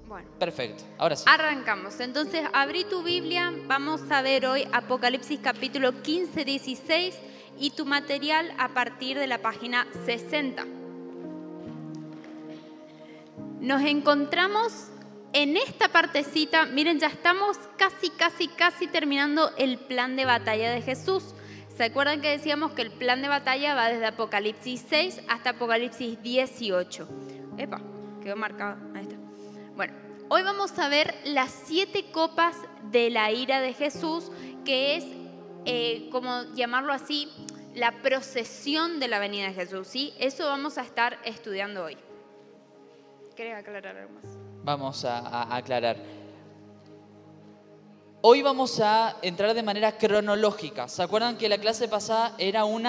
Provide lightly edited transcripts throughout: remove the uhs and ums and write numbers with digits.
Bueno, Perfecto, ahora sí. arrancamos. Entonces, abrí tu Biblia. Vamos a ver hoy Apocalipsis capítulo 15, 16 y tu material a partir de la página 60. Nos encontramos en esta partecita. Miren, ya estamos casi terminando el plan de batalla de Jesús. ¿Se acuerdan que decíamos que el plan de batalla va desde Apocalipsis 6 hasta Apocalipsis 18? Epa, quedó marcado. Ahí está. Bueno, hoy vamos a ver las 7 copas de la ira de Jesús, que es, como llamarlo así, la procesión de la venida de Jesús, ¿sí? Eso vamos a estar estudiando hoy. ¿Querés aclarar algo más? Vamos a aclarar. Hoy vamos a entrar de manera cronológica. ¿Se acuerdan que la clase pasada era un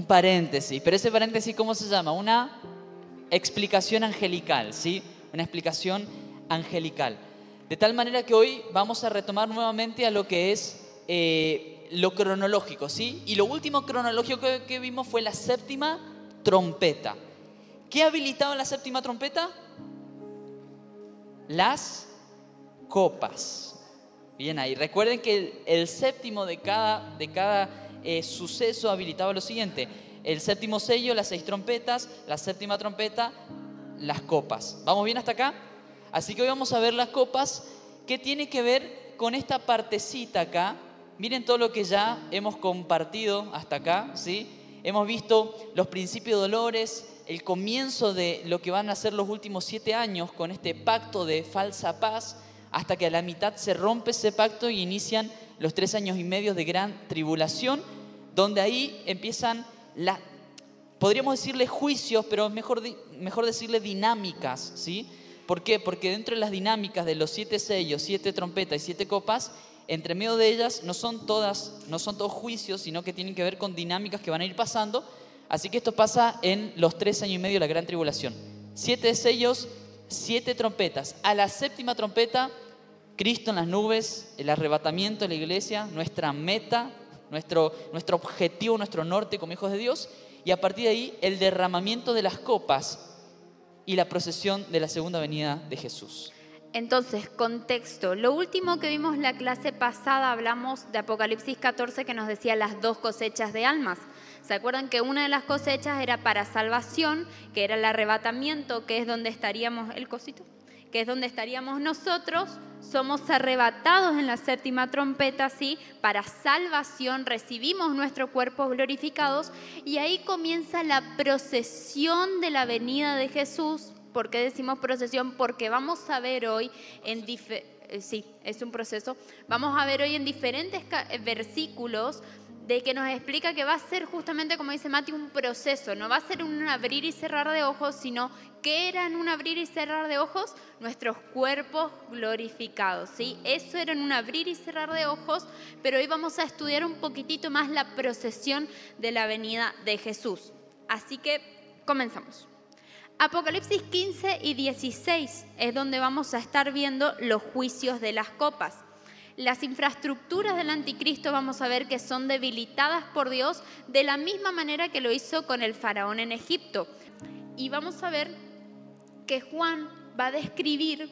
paréntesis? Pero ese paréntesis, ¿cómo se llama? Una explicación angelical, ¿sí? Una explicación angelical. De tal manera que hoy vamos a retomar nuevamente a lo que es lo cronológico, ¿sí? Y lo último cronológico que vimos fue la séptima trompeta. ¿Qué habilitaba la séptima trompeta? Las copas. Bien ahí. Recuerden que el séptimo de cada suceso habilitaba lo siguiente: el séptimo sello, las 6 trompetas, la séptima trompeta, las copas. ¿Vamos bien hasta acá? Así que hoy vamos a ver las copas, que tiene que ver con esta partecita acá. Miren todo lo que ya hemos compartido hasta acá, ¿sí? Hemos visto los principios de dolores, el comienzo de lo que van a ser los últimos 7 años con este pacto de falsa paz, hasta que a la mitad se rompe ese pacto y inician los 3 años y medio de gran tribulación, donde ahí empiezan podríamos decirle juicios, pero mejor decirle dinámicas, ¿sí? ¿Por qué? Porque dentro de las dinámicas de los 7 sellos, 7 trompetas y 7 copas, entre medio de ellas no son todos juicios, sino que tienen que ver con dinámicas que van a ir pasando. Así que esto pasa en los 3 años y medio de la gran tribulación. 7 sellos, 7 trompetas. A la séptima trompeta, Cristo en las nubes, el arrebatamiento de la iglesia, nuestra meta, nuestro objetivo, nuestro norte como hijos de Dios. Y a partir de ahí, el derramamiento de las copas y la procesión de la segunda venida de Jesús. Entonces, contexto. Lo último que vimos la clase pasada, hablamos de Apocalipsis 14, que nos decía las 2 cosechas de almas. ¿Se acuerdan que una de las cosechas era para salvación, que era el arrebatamiento, que es donde estaríamos, que es donde estaríamos nosotros? Somos arrebatados en la séptima trompeta, ¿sí? Para salvación, recibimos nuestros cuerpos glorificados y ahí comienza la procesión de la venida de Jesús. ¿Por qué decimos procesión? Porque vamos a ver hoy sí, es un proceso. Vamos a ver hoy en diferentes versículos de que nos explica que va a ser justamente, como dice Mati, un proceso. No va a ser un abrir y cerrar de ojos, sino que era en un abrir y cerrar de ojos nuestros cuerpos glorificados, ¿sí? Eso era en un abrir y cerrar de ojos, pero hoy vamos a estudiar un poquitito más la procesión de la venida de Jesús. Así que comenzamos. Apocalipsis 15 y 16 es donde vamos a estar viendo los juicios de las copas. Las infraestructuras del anticristo vamos a ver que son debilitadas por Dios de la misma manera que lo hizo con el faraón en Egipto. Y vamos a ver que Juan va a describir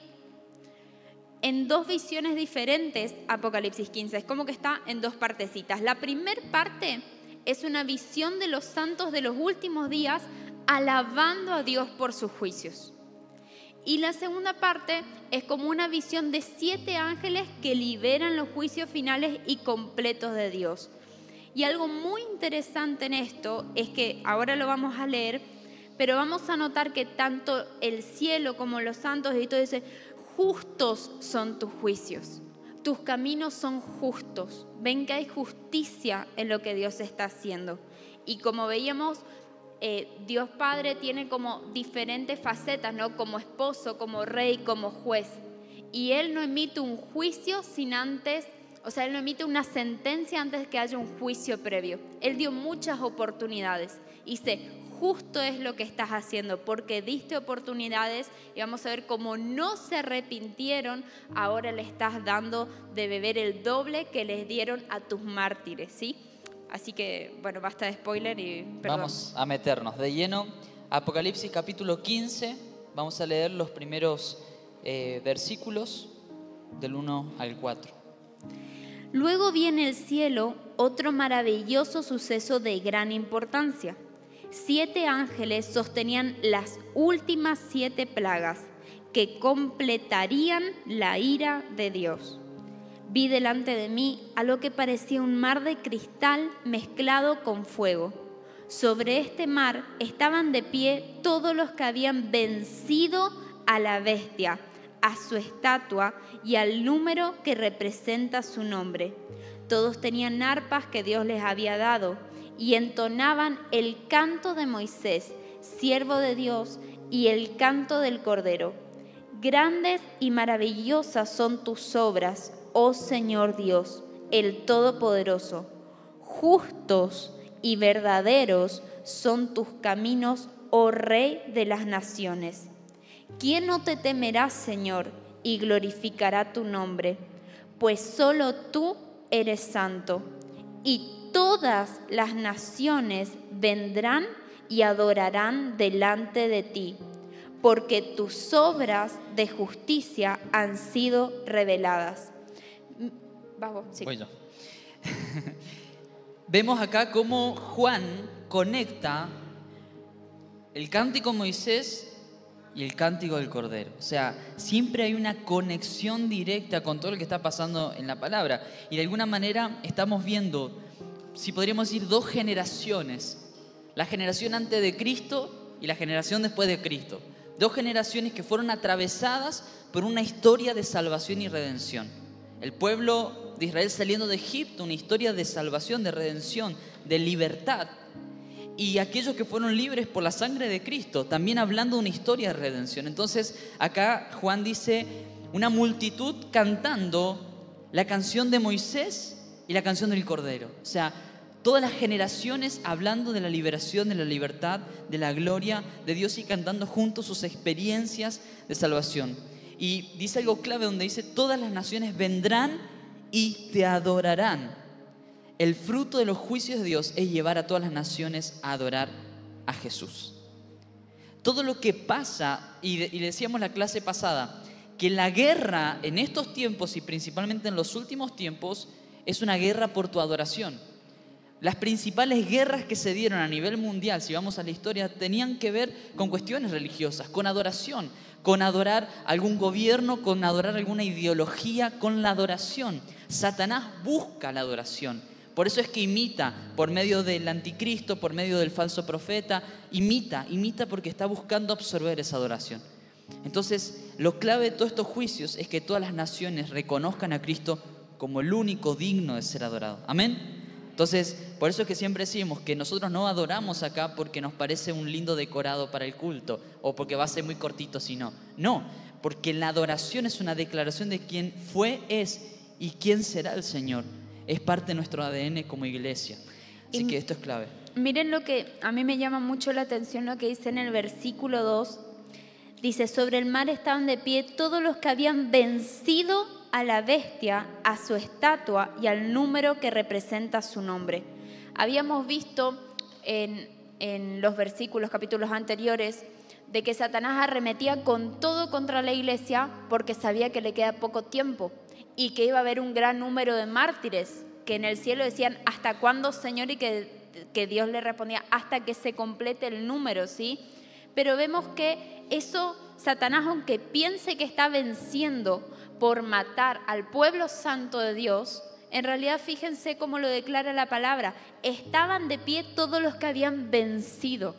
en 2 visiones diferentes Apocalipsis 15. Es como que está en 2 partecitas. La primera parte es una visión de los santos de los últimos días alabando a Dios por sus juicios. Y la segunda parte es como una visión de 7 ángeles que liberan los juicios finales y completos de Dios. Y algo muy interesante en esto es que ahora lo vamos a leer, pero vamos a notar que tanto el cielo como los santos y todo dice: justos son tus juicios, tus caminos son justos. Ven que hay justicia en lo que Dios está haciendo. Y como veíamos, Dios Padre tiene como diferentes facetas, ¿no? Como esposo, como rey, como juez. Y Él no emite un juicio sin antes, o sea, Él no emite una sentencia antes que haya un juicio previo. Él dio muchas oportunidades. Y dice, justo es lo que estás haciendo, porque diste oportunidades y vamos a ver cómo no se arrepintieron, ahora le estás dando de beber el doble que les dieron a tus mártires, ¿sí? Así que, bueno, basta de spoiler y perdón. Vamos a meternos de lleno. Apocalipsis capítulo 15, vamos a leer los primeros versículos del 1 al 4. Luego vi en el cielo otro maravilloso suceso de gran importancia. 7 ángeles sostenían las últimas 7 plagas que completarían la ira de Dios. Vi delante de mí a lo que parecía un mar de cristal mezclado con fuego. Sobre este mar estaban de pie todos los que habían vencido a la bestia, a su estatua y al número que representa su nombre. Todos tenían arpas que Dios les había dado y entonaban el canto de Moisés, siervo de Dios, y el canto del Cordero. Grandes y maravillosas son tus obras, oh Señor Dios, el Todopoderoso. Justos y verdaderos son tus caminos, oh Rey de las naciones. ¿Quién no te temerá, Señor, y glorificará tu nombre? Pues solo tú eres santo, y todas las naciones vendrán y adorarán delante de ti, porque tus obras de justicia han sido reveladas. Vamos, sí. Voy yo. Vemos acá cómo Juan conecta el cántico de Moisés y el cántico del Cordero. O sea, siempre hay una conexión directa con todo lo que está pasando en la palabra. Y de alguna manera estamos viendo, si podríamos decir, 2 generaciones. La generación antes de Cristo y la generación después de Cristo. 2 generaciones que fueron atravesadas por una historia de salvación y redención. El pueblo de Israel saliendo de Egipto, una historia de salvación, de redención, de libertad. Y aquellos que fueron libres por la sangre de Cristo, también hablando de una historia de redención. Entonces, acá Juan dice, una multitud cantando la canción de Moisés y la canción del Cordero. O sea, todas las generaciones hablando de la liberación, de la libertad, de la gloria de Dios y cantando juntos sus experiencias de salvación. Y dice algo clave donde dice, todas las naciones vendrán y te adorarán. El fruto de los juicios de Dios es llevar a todas las naciones a adorar a Jesús. Todo lo que pasa, y decíamos la clase pasada, que la guerra en estos tiempos y principalmente en los últimos tiempos es una guerra por tu adoración. Las principales guerras que se dieron a nivel mundial, si vamos a la historia, tenían que ver con cuestiones religiosas, con adoración, con adorar algún gobierno, con adorar alguna ideología, con la adoración. Satanás busca la adoración. Por eso es que imita por medio del anticristo, por medio del falso profeta, imita porque está buscando absorber esa adoración. Entonces, lo clave de todos estos juicios es que todas las naciones reconozcan a Cristo como el único digno de ser adorado. Amén. Entonces, por eso es que siempre decimos que nosotros no adoramos acá porque nos parece un lindo decorado para el culto o porque va a ser muy cortito, sino. No, porque la adoración es una declaración de quién fue, es y quién será el Señor. Es parte de nuestro ADN como iglesia. Así que esto es clave. Miren lo que a mí me llama mucho la atención, lo que dice en el versículo 2. Dice, sobre el mar estaban de pie todos los que habían vencido a la bestia, a su estatua y al número que representa su nombre. Habíamos visto en los versículos, capítulos anteriores, de que Satanás arremetía con todo contra la iglesia porque sabía que le queda poco tiempo y que iba a haber un gran número de mártires, que en el cielo decían, ¿hasta cuándo, Señor? Y que Dios le respondía, hasta que se complete el número, ¿sí? Pero vemos que eso, Satanás, aunque piense que está venciendo por matar al pueblo santo de Dios, en realidad fíjense cómo lo declara la palabra, estaban de pie todos los que habían vencido.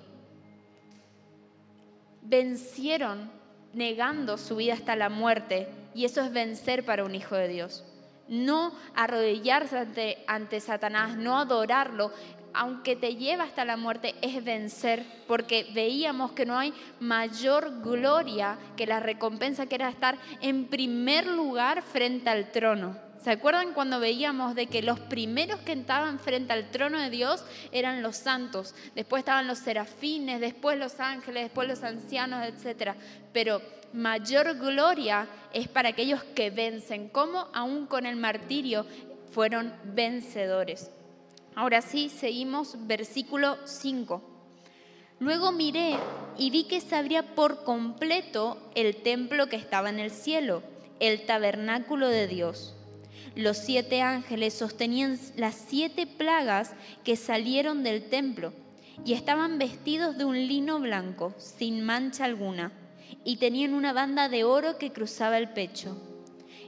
Vencieron negando su vida hasta la muerte, y eso es vencer para un hijo de Dios. No arrodillarse ante Satanás, no adorarlo, aunque te lleva hasta la muerte, es vencer, porque veíamos que no hay mayor gloria que la recompensa que era estar en primer lugar frente al trono. ¿Se acuerdan cuando veíamos de que los primeros que estaban frente al trono de Dios eran los santos? Después estaban los serafines, después los ángeles, después los ancianos, etc. Pero mayor gloria es para aquellos que vencen, como aún con el martirio fueron vencedores. Ahora sí, seguimos, versículo 5. Luego miré y vi que se abría por completo el templo que estaba en el cielo, el tabernáculo de Dios. Los 7 ángeles sostenían las 7 plagas que salieron del templo y estaban vestidos de un lino blanco, sin mancha alguna, y tenían una banda de oro que cruzaba el pecho.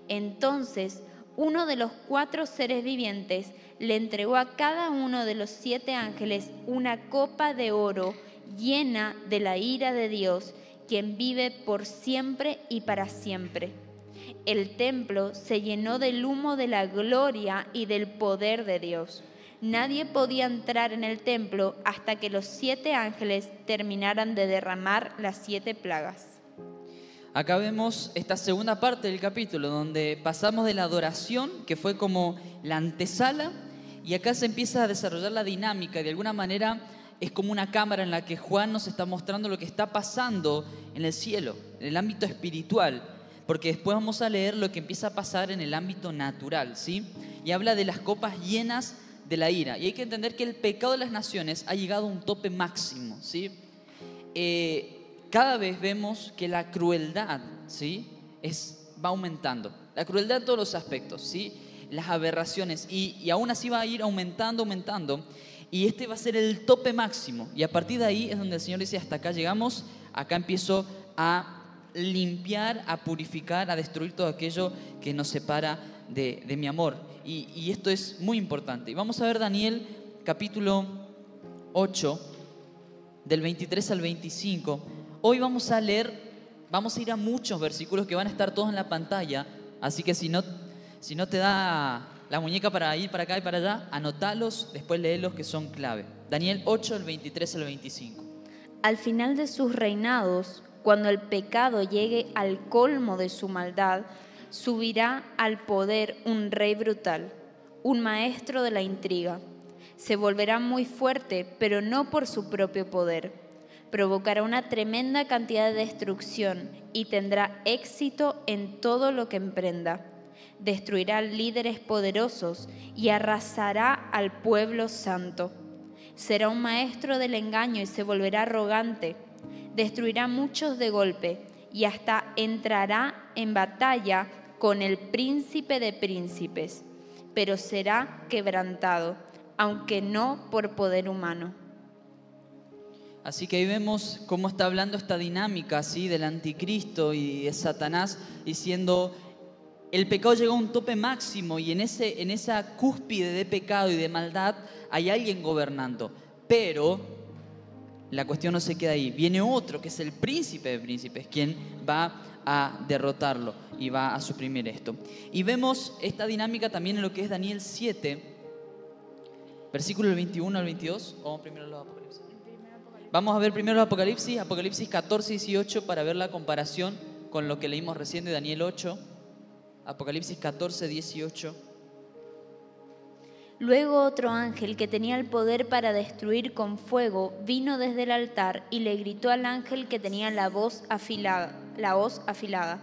Entonces, uno de los 4 seres vivientes le entregó a cada uno de los 7 ángeles una copa de oro llena de la ira de Dios, quien vive por siempre y para siempre. El templo se llenó del humo de la gloria y del poder de Dios. Nadie podía entrar en el templo hasta que los 7 ángeles terminaran de derramar las 7 plagas. Acá vemos esta segunda parte del capítulo, donde pasamos de la adoración, que fue como la antesala, y acá se empieza a desarrollar la dinámica, y de alguna manera es como una cámara en la que Juan nos está mostrando lo que está pasando en el cielo, en el ámbito espiritual, porque después vamos a leer lo que empieza a pasar en el ámbito natural, ¿sí? Y habla de las copas llenas de la ira, y hay que entender que el pecado de las naciones ha llegado a un tope máximo, ¿sí? Cada vez vemos que la crueldad, ¿sí? Va aumentando. La crueldad en todos los aspectos, ¿sí? Las aberraciones. Y aún así va a ir aumentando. Y este va a ser el tope máximo. Y a partir de ahí es donde el Señor dice, hasta acá llegamos. Acá empiezo a limpiar, a purificar, a destruir todo aquello que nos separa de mi amor. Y esto es muy importante. Y vamos a ver Daniel capítulo 8, del 23 al 25. Hoy vamos a leer, vamos a ir a muchos versículos que van a estar todos en la pantalla, así que si no te da la muñeca para ir para acá y para allá, anotalos, después léelos que son clave. Daniel 8, del 23 al 25. Al final de sus reinados, cuando el pecado llegue al colmo de su maldad, subirá al poder un rey brutal, un maestro de la intriga. Se volverá muy fuerte, pero no por su propio poder. Provocará una tremenda cantidad de destrucción y tendrá éxito en todo lo que emprenda. Destruirá líderes poderosos y arrasará al pueblo santo. Será un maestro del engaño y se volverá arrogante. Destruirá muchos de golpe y hasta entrará en batalla con el príncipe de príncipes, pero será quebrantado, aunque no por poder humano. Así que ahí vemos cómo está hablando esta dinámica, ¿sí? Del anticristo y de Satanás, diciendo, el pecado llegó a un tope máximo y en esa cúspide de pecado y de maldad hay alguien gobernando. Pero la cuestión no se queda ahí. Viene otro que es el príncipe de príncipes, quien va a derrotarlo y va a suprimir esto. Y vemos esta dinámica también en lo que es Daniel 7, versículo 21 al 22. Vamos primero a los Apocalipsis. Vamos a ver primero el Apocalipsis 14 y 18 para ver la comparación con lo que leímos recién de Daniel 8. Apocalipsis 14, 18. Luego otro ángel que tenía el poder para destruir con fuego vino desde el altar y le gritó al ángel que tenía la hoz afilada.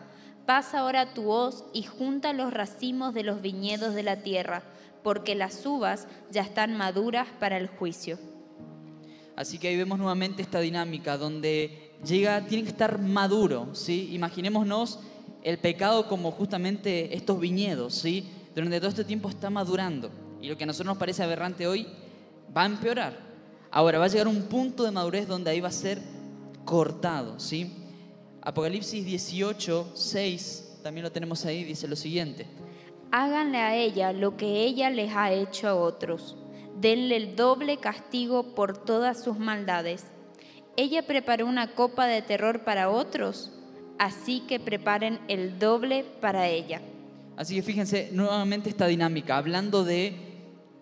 Pasa ahora tu hoz y junta los racimos de los viñedos de la tierra, porque las uvas ya están maduras para el juicio. Así que ahí vemos nuevamente esta dinámica donde tiene que estar maduro, ¿sí? Imaginémonos el pecado como justamente estos viñedos, ¿sí? Durante todo este tiempo está madurando y lo que a nosotros nos parece aberrante hoy va a empeorar. Ahora va a llegar un punto de madurez donde ahí va a ser cortado, ¿sí? Apocalipsis 18, 6, también lo tenemos ahí, dice lo siguiente. Háganle a ella lo que ella les ha hecho a otros. Denle el doble castigo por todas sus maldades. Ella preparó una copa de terror para otros, así que preparen el doble para ella. Así que fíjense nuevamente esta dinámica, hablando de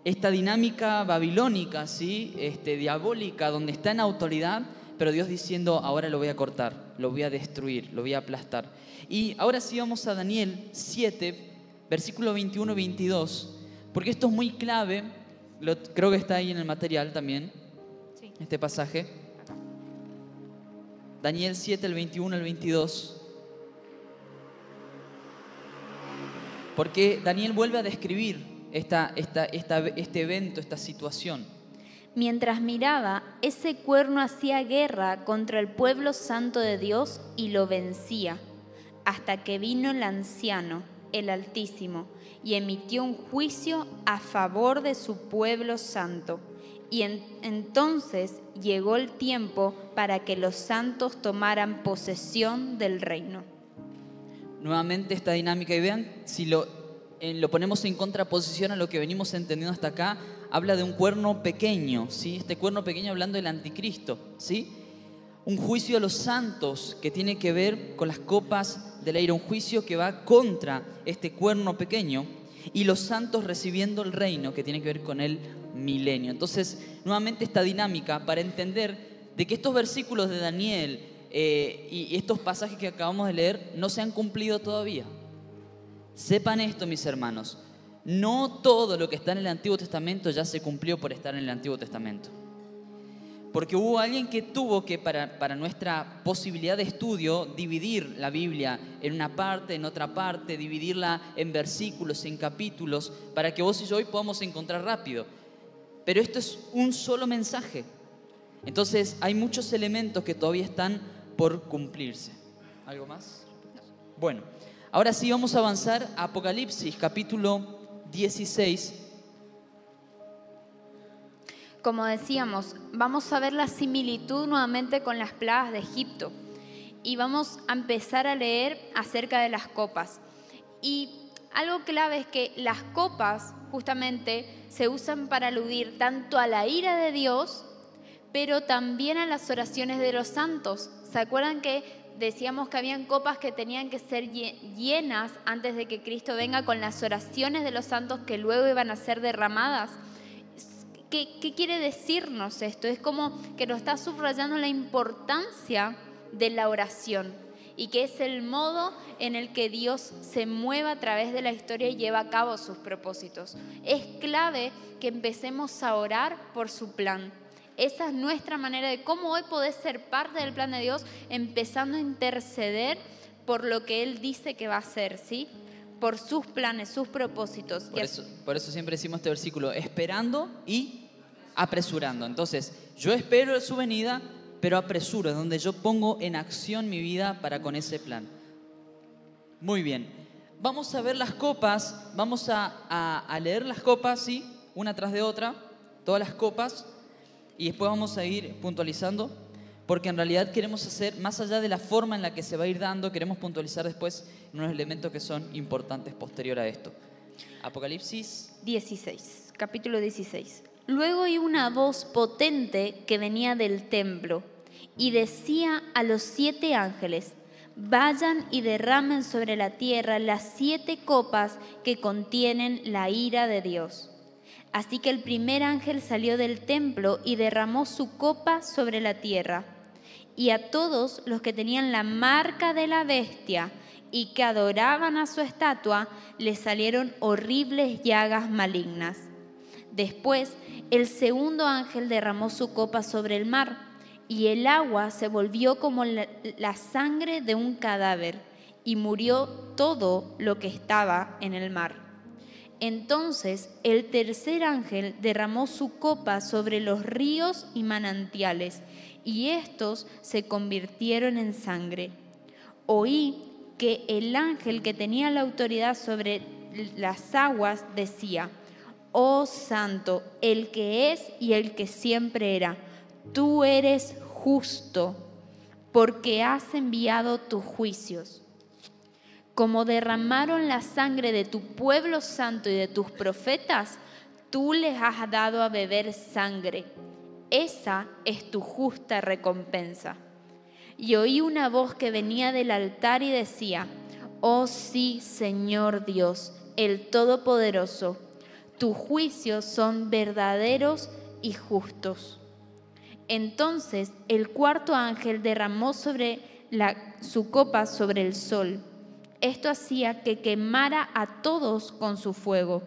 esta dinámica babilónica, ¿sí? Diabólica, donde está en autoridad, pero Dios diciendo, ahora lo voy a cortar, lo voy a destruir, lo voy a aplastar. Y ahora sí vamos a Daniel 7, versículo 21 y 22, porque esto es muy clave, creo que está ahí en el material también, sí, este pasaje. Daniel 7, el 21 al 22. Porque Daniel vuelve a describir este evento, esta situación. Mientras miraba, ese cuerno hacía guerra contra el pueblo santo de Dios y lo vencía, hasta que vino el anciano, el Altísimo, y emitió un juicio a favor de su pueblo santo. Y entonces llegó el tiempo para que los santos tomaran posesión del reino. Nuevamente esta dinámica, y vean, si lo ponemos en contraposición a lo que venimos entendiendo hasta acá, habla de un cuerno pequeño, ¿sí? Este cuerno pequeño hablando del anticristo, ¿sí? Un juicio a los santos que tiene que ver con las copas de la ira, un juicio que va contra este cuerno pequeño, y los santos recibiendo el reino que tiene que ver con el milenio. Entonces, nuevamente esta dinámica para entender de que estos versículos de Daniel y estos pasajes que acabamos de leer no se han cumplido todavía. Sepan esto, mis hermanos, no todo lo que está en el Antiguo Testamento ya se cumplió por estar en el Antiguo Testamento. Porque hubo alguien que tuvo que, para nuestra posibilidad de estudio, dividir la Biblia en una parte, en otra parte, dividirla en versículos, en capítulos, para que vos y yo hoy podamos encontrar rápido. Pero esto es un solo mensaje. Entonces hay muchos elementos que todavía están por cumplirse. ¿Algo más? Bueno, ahora sí vamos a avanzar a Apocalipsis, capítulo 16. Como decíamos, vamos a ver la similitud nuevamente con las plagas de Egipto y vamos a empezar a leer acerca de las copas. Y algo clave es que las copas justamente se usan para aludir tanto a la ira de Dios, pero también a las oraciones de los santos. ¿Se acuerdan que decíamos que habían copas que tenían que ser llenas antes de que Cristo venga con las oraciones de los santos que luego iban a ser derramadas? ¿Qué quiere decirnos esto? Es como que nos está subrayando la importancia de la oración y que es el modo en el que Dios se mueve a través de la historia y lleva a cabo sus propósitos. Es clave que empecemos a orar por su plan. Esa es nuestra manera de cómo hoy podés ser parte del plan de Dios, empezando a interceder por lo que Él dice que va a hacer, ¿sí? Por sus planes, sus propósitos. Por eso siempre decimos este versículo, esperando y apresurando. Entonces, yo espero su venida, pero apresuro, es donde yo pongo en acción mi vida para con ese plan. Muy bien, vamos a ver las copas, vamos a leer las copas, ¿sí? Una tras de otra, todas las copas, y después vamos a ir puntualizando, porque en realidad queremos hacer, más allá de la forma en la que se va a ir dando, queremos puntualizar después unos elementos que son importantes posterior a esto. Apocalipsis 16, capítulo 16. Luego oí una voz potente que venía del templo y decía a los 7 ángeles: vayan y derramen sobre la tierra las 7 copas que contienen la ira de Dios. Así que el primer ángel salió del templo y derramó su copa sobre la tierra. Y a todos los que tenían la marca de la bestia y que adoraban a su estatua, les salieron horribles llagas malignas. Después, el segundo ángel derramó su copa sobre el mar, y el agua se volvió como la sangre de un cadáver, y murió todo lo que estaba en el mar. Entonces, el tercer ángel derramó su copa sobre los ríos y manantiales, y estos se convirtieron en sangre. Oí que el ángel que tenía la autoridad sobre las aguas decía: oh Santo, el que es y el que siempre era, tú eres justo, porque has enviado tus juicios. Como derramaron la sangre de tu pueblo santo y de tus profetas, tú les has dado a beber sangre. Esa es tu justa recompensa. Y oí una voz que venía del altar y decía: oh sí, Señor Dios, el Todopoderoso, tus juicios son verdaderos y justos. Entonces el cuarto ángel derramó su copa sobre el sol. Esto hacía que quemara a todos con su fuego.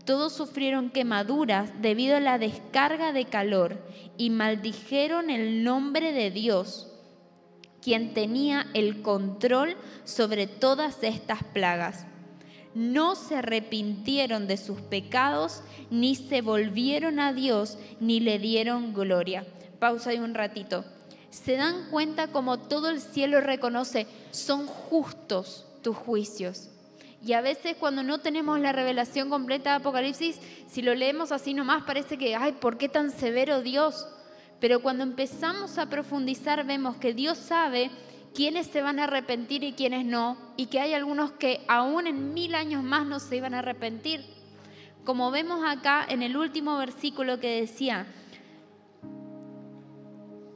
Todos sufrieron quemaduras debido a la descarga de calor y maldijeron el nombre de Dios, quien tenía el control sobre todas estas plagas. No se arrepintieron de sus pecados, ni se volvieron a Dios, ni le dieron gloria. Pausa ahí un ratito. ¿Se dan cuenta cómo todo el cielo reconoce, son justos tus juicios? Y a veces cuando no tenemos la revelación completa de Apocalipsis, si lo leemos así nomás parece que, ay, ¿por qué tan severo Dios? Pero cuando empezamos a profundizar vemos que Dios sabe quiénes se van a arrepentir y quiénes no, y que hay algunos que aún en 1000 años más no se iban a arrepentir. Como vemos acá en el último versículo que decía,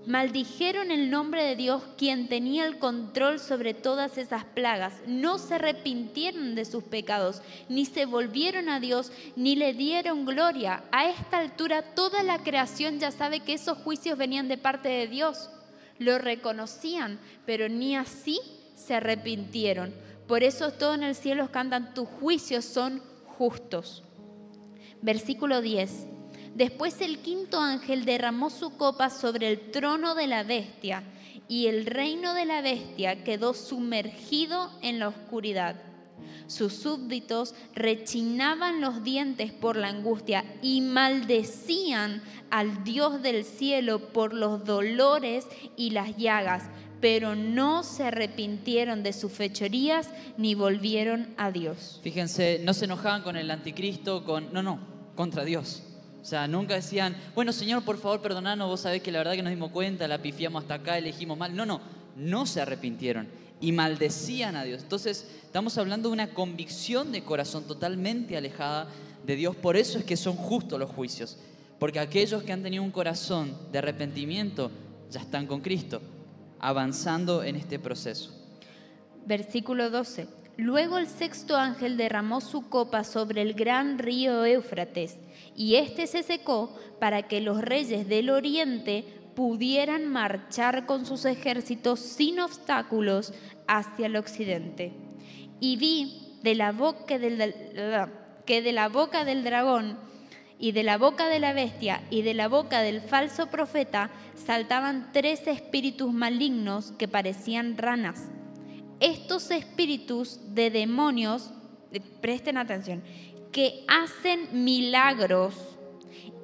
maldijeron el nombre de Dios, quien tenía el control sobre todas esas plagas. No se arrepintieron de sus pecados, ni se volvieron a Dios, ni le dieron gloria. A esta altura toda la creación ya sabe que esos juicios venían de parte de Dios. Lo reconocían, pero ni así se arrepintieron. Por eso todos en el cielo cantan, tus juicios son justos. Versículo 10. Después el quinto ángel derramó su copa sobre el trono de la bestia, y el reino de la bestia quedó sumergido en la oscuridad. Sus súbditos rechinaban los dientes por la angustia y maldecían al Dios del cielo por los dolores y las llagas, pero no se arrepintieron de sus fechorías ni volvieron a Dios. Fíjense, no se enojaban con el anticristo, contra Dios. O sea, nunca decían, bueno, Señor, por favor, perdonanos, vos sabés que la verdad que nos dimos cuenta, la pifiamos hasta acá, elegimos mal. No se arrepintieron y maldecían a Dios. Entonces, estamos hablando de una convicción de corazón totalmente alejada de Dios. Por eso es que son justos los juicios, porque aquellos que han tenido un corazón de arrepentimiento ya están con Cristo, avanzando en este proceso. Versículo 12. Luego el sexto ángel derramó su copa sobre el gran río Éufrates, y éste se secó para que los reyes del oriente pudieran marchar con sus ejércitos sin obstáculos hacia el occidente. Y vi que de la boca del dragón y de la boca de la bestia y de la boca del falso profeta saltaban 3 espíritus malignos que parecían ranas. Estos espíritus de demonios, presten atención, que hacen milagros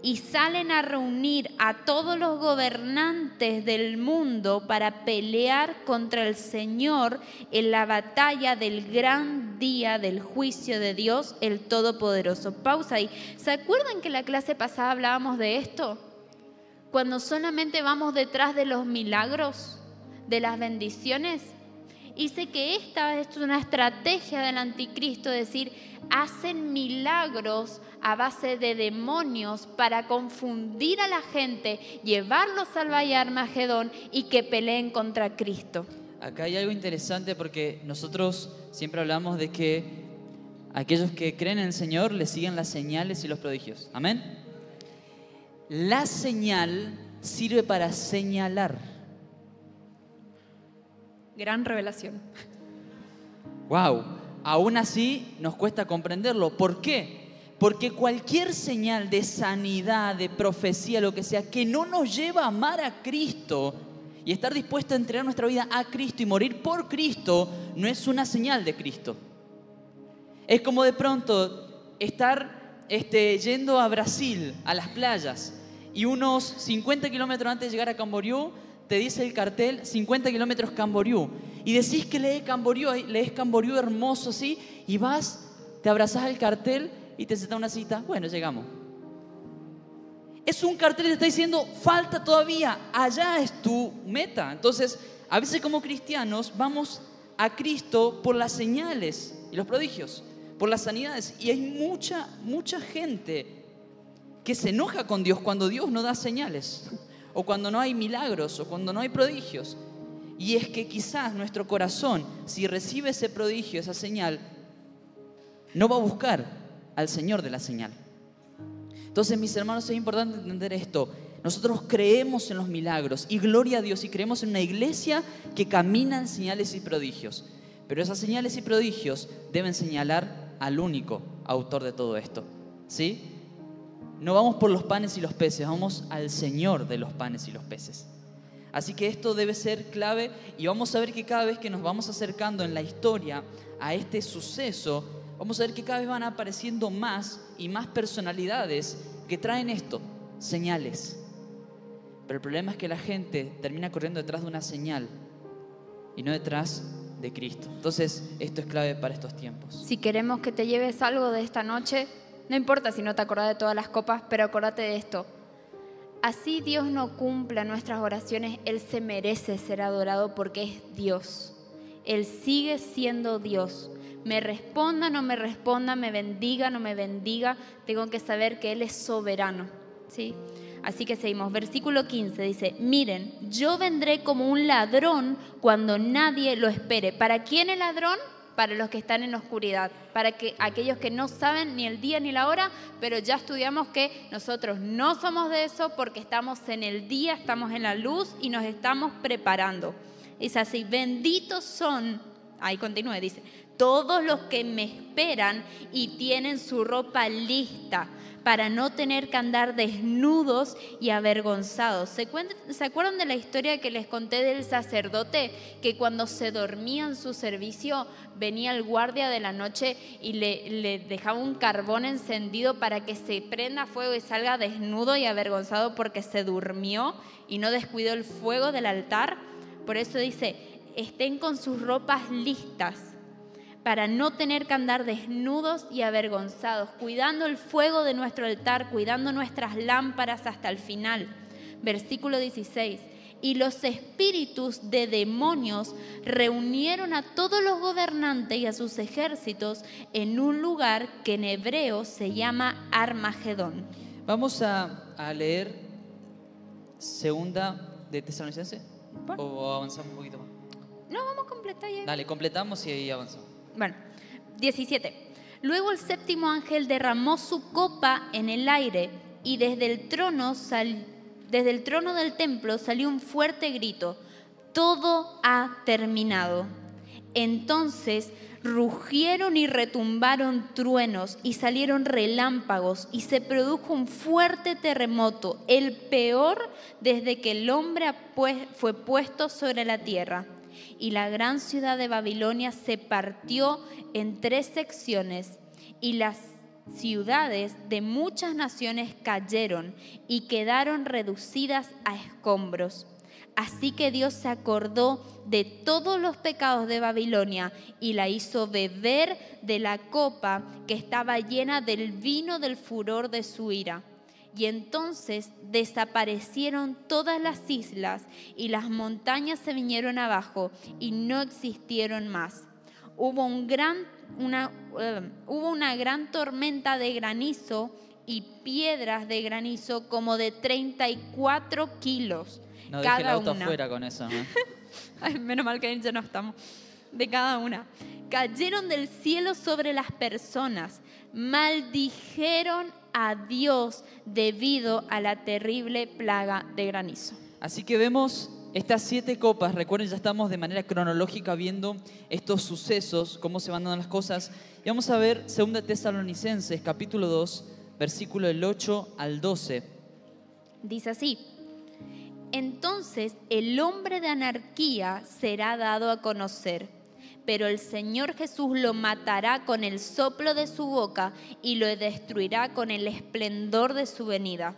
y salen a reunir a todos los gobernantes del mundo para pelear contra el Señor en la batalla del gran día del juicio de Dios, el Todopoderoso. Pausa ahí. ¿Se acuerdan que la clase pasada hablábamos de esto? Cuando solamente vamos detrás de los milagros, de las bendiciones. Y sé que esta es una estrategia del anticristo, decir, hacen milagros a base de demonios para confundir a la gente, llevarlos al Valle de Armagedón y que peleen contra Cristo. Acá hay algo interesante porque nosotros siempre hablamos de que aquellos que creen en el Señor le siguen las señales y los prodigios. Amén. La señal sirve para señalar. Gran revelación. Wow, aún así nos cuesta comprenderlo. ¿Por qué? Porque cualquier señal de sanidad, de profecía, lo que sea, que no nos lleva a amar a Cristo y estar dispuesto a entregar nuestra vida a Cristo y morir por Cristo, no es una señal de Cristo. Es como de pronto estar yendo a Brasil, a las playas, y unos 50 kilómetros antes de llegar a Camboriú, te dice el cartel 50 kilómetros Camboriú, y decís que lees Camboriú hermoso, ¿sí? Y vas, te abrazás al cartel y te sentás una cita. Bueno, llegamos. Es un cartel que te está diciendo, falta todavía, allá es tu meta. Entonces, a veces como cristianos vamos a Cristo por las señales y los prodigios, por las sanidades. Y hay mucha gente que se enoja con Dios cuando Dios no da señales, o cuando no hay milagros, o cuando no hay prodigios. Y es que quizás nuestro corazón, si recibe ese prodigio, esa señal, no va a buscar al Señor de la señal. Entonces, mis hermanos, es importante entender esto. Nosotros creemos en los milagros y gloria a Dios, y creemos en una iglesia que camina en señales y prodigios. Pero esas señales y prodigios deben señalar al único autor de todo esto, ¿sí? No vamos por los panes y los peces, vamos al Señor de los panes y los peces. Así que esto debe ser clave, y vamos a ver que cada vez que nos vamos acercando en la historia a este suceso, vamos a ver que cada vez van apareciendo más y más personalidades que traen esto, señales. Pero el problema es que la gente termina corriendo detrás de una señal y no detrás de Cristo. Entonces, esto es clave para estos tiempos. Si queremos que te lleves algo de esta noche, no importa si no te acordás de todas las copas, pero acordate de esto. Así Dios no cumpla nuestras oraciones, Él se merece ser adorado porque es Dios. Él sigue siendo Dios. Me responda, no me responda, me bendiga, no me bendiga, tengo que saber que Él es soberano, ¿sí? Así que seguimos. Versículo 15 dice, miren, yo vendré como un ladrón cuando nadie lo espere. ¿Para quién el ladrón? Para los que están en oscuridad, para que aquellos que no saben ni el día ni la hora, pero ya estudiamos que nosotros no somos de eso porque estamos en el día, estamos en la luz y nos estamos preparando. Es así, benditos son, ahí continúe, dice, todos los que me esperan y tienen su ropa lista, para no tener que andar desnudos y avergonzados. ¿Se acuerdan de la historia que les conté del sacerdote? Que cuando se dormía en su servicio, venía el guardia de la noche y le dejaba un carbón encendido para que se prenda fuego y salga desnudo y avergonzado porque se durmió y no descuidó el fuego del altar. Por eso dice, estén con sus ropas listas, para no tener que andar desnudos y avergonzados, cuidando el fuego de nuestro altar, cuidando nuestras lámparas hasta el final. Versículo 16. Y los espíritus de demonios reunieron a todos los gobernantes y a sus ejércitos en un lugar que en hebreo se llama Armagedón. Vamos a leer segunda de Tesalonicenses. Bueno. ¿O avanzamos un poquito más? No, vamos a completar ya. Dale, completamos y ahí avanzamos. Bueno, 17. Luego el séptimo ángel derramó su copa en el aire y desde el trono del templo salió un fuerte grito: todo ha terminado. Entonces rugieron y retumbaron truenos y salieron relámpagos y se produjo un fuerte terremoto, el peor desde que el hombre fue puesto sobre la tierra. Y la gran ciudad de Babilonia se partió en 3 secciones y las ciudades de muchas naciones cayeron y quedaron reducidas a escombros. Así que Dios se acordó de todos los pecados de Babilonia y la hizo beber de la copa que estaba llena del vino del furor de su ira. Y entonces desaparecieron todas las islas y las montañas se vinieron abajo y no existieron más. Hubo una gran tormenta de granizo y piedras de granizo como de 34 kilos. No cada deje el auto una. afuera con eso, ¿no? Ay, menos mal que ya no estamos. De cada una. Cayeron del cielo sobre las personas. Maldijeron a Dios debido a la terrible plaga de granizo. Así que vemos estas 7 copas. Recuerden, ya estamos de manera cronológica viendo estos sucesos, cómo se van dando las cosas. Y vamos a ver 2 Tesalonicenses, capítulo 2, versículo del 8 al 12. Dice así: entonces el hombre de anarquía será dado a conocer, pero el Señor Jesús lo matará con el soplo de su boca y lo destruirá con el esplendor de su venida.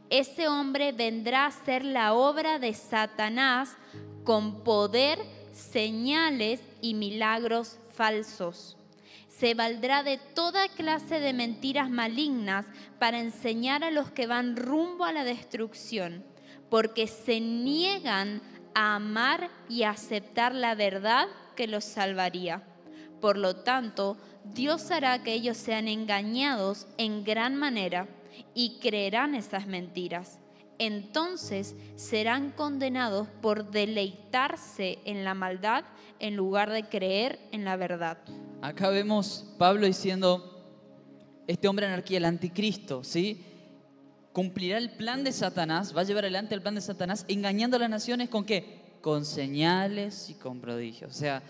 Ese hombre vendrá a hacer la obra de Satanás con poder, señales y milagros falsos. Se valdrá de toda clase de mentiras malignas para enseñar a los que van rumbo a la destrucción, porque se niegan a amar y a aceptar la verdad que los salvaría. Por lo tanto, Dios hará que ellos sean engañados en gran manera y creerán esas mentiras. Entonces serán condenados por deleitarse en la maldad en lugar de creer en la verdad. Acá vemos Pablo diciendo, este hombre anarquía, el anticristo, ¿sí? cumplirá el plan de Satanás, va a llevar adelante el plan de Satanás, engañando a las naciones ¿con qué? Con señales y con prodigios. O sea,